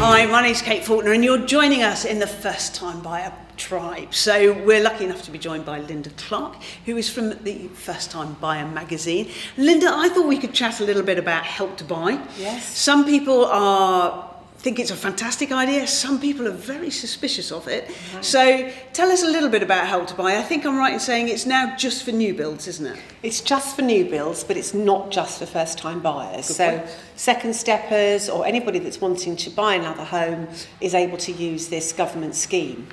Hi, my name's Kate Faulkner and you're joining us in the First Time Buyer Tribe. So we're lucky enough to be joined by Linda Clark, who is from the First Time Buyer magazine. Linda, I thought we could chat a little bit about Help to Buy. Yes. Some people think it's a fantastic idea. Some people are very suspicious of it. Right. So tell us a little bit about Help to Buy. I think I'm right in saying it's now just for new builds, isn't it? It's just for new builds, but it's not just for first-time buyers. Good so point. Second steppers or anybody that's wanting to buy another home is able to use this government scheme.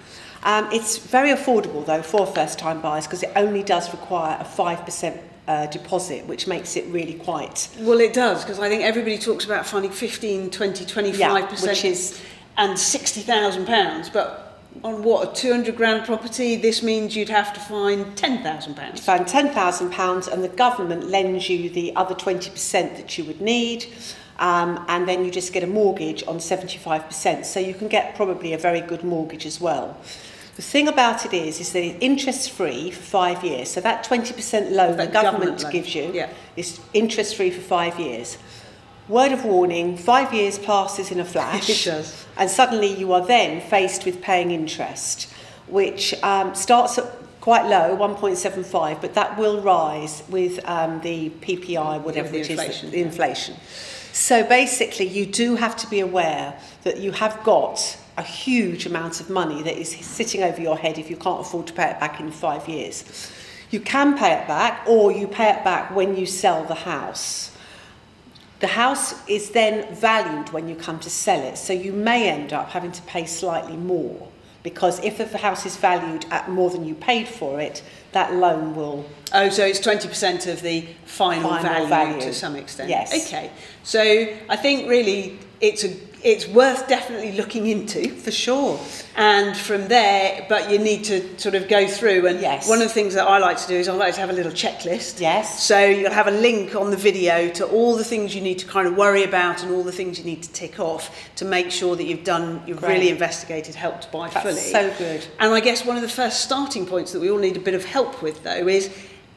It's very affordable though for first-time buyers because it only does require a 5% deposit, which makes it really quite... Well, it does, because I think everybody talks about finding 15, 20, 25%, yeah, which is... and £60,000, but on what, a 200 grand property, this means you'd have to find £10,000. Find £10,000 and the government lends you the other 20% that you would need, and then you just get a mortgage on 75%, so you can get probably a very good mortgage as well. The thing about it is that it's interest-free for 5 years. So that 20% loan the government gives you is interest-free for 5 years. Word of warning, 5 years passes in a flash. It does. And suddenly you are then faced with paying interest, which starts at quite low, 1.75, but that will rise with the PPI, whatever it is, the inflation. So basically you do have to be aware that you have got a huge amount of money that is sitting over your head if you can't afford to pay it back in 5 years. You can pay it back, or you pay it back when you sell the house. The house is then valued when you come to sell it, so you may end up having to pay slightly more, because if the house is valued at more than you paid for it, that loan will... Oh, so it's 20% of the final value to some extent. Yes. Okay. So I think really it's worth definitely looking into. For sure. And from there, but you need to sort of go through. And one of the things that I like to do is I like to have a little checklist. Yes. So you'll have a link on the video to all the things you need to kind of worry about and all the things you need to tick off to make sure that you've really investigated Help to Buy fully. That's so good. And I guess one of the first starting points that we all need a bit of help with though is,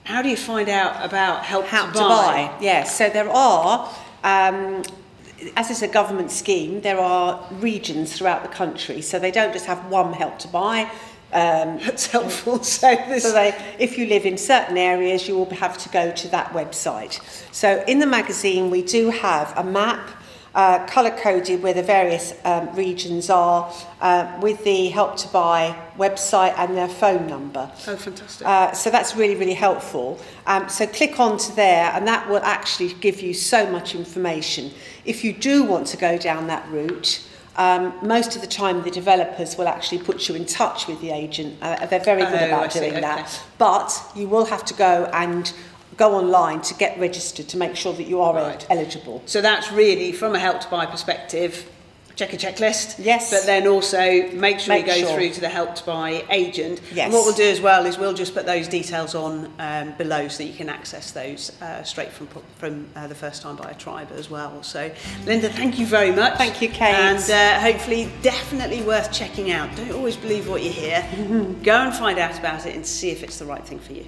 how do you find out about Help to Buy? Yes, so there are, as it's a government scheme, there are regions throughout the country, so they don't just have one Help to Buy. That's helpful. If you live in certain areas, you will have to go to that website. So in the magazine, we do have a map, colour-coded where the various regions are, with the Help to Buy website and their phone number. Oh, fantastic. So that's really, really helpful. So click onto there and that will actually give you so much information. If you do want to go down that route, most of the time the developers will actually put you in touch with the agent. They're very good about doing that. But you will have to go online to get registered to make sure that you are eligible. So that's really, from a Help to Buy perspective, check a checklist. Yes. But then also make sure you go through to the Help to Buy agent. Yes. And what we'll do as well is we'll just put those details on below so that you can access those straight from the First Time Buyer Tribe as well. So Linda, thank you very much. Thank you, Kate. And hopefully definitely worth checking out. Don't always believe what you hear. Go and find out about it and see if it's the right thing for you.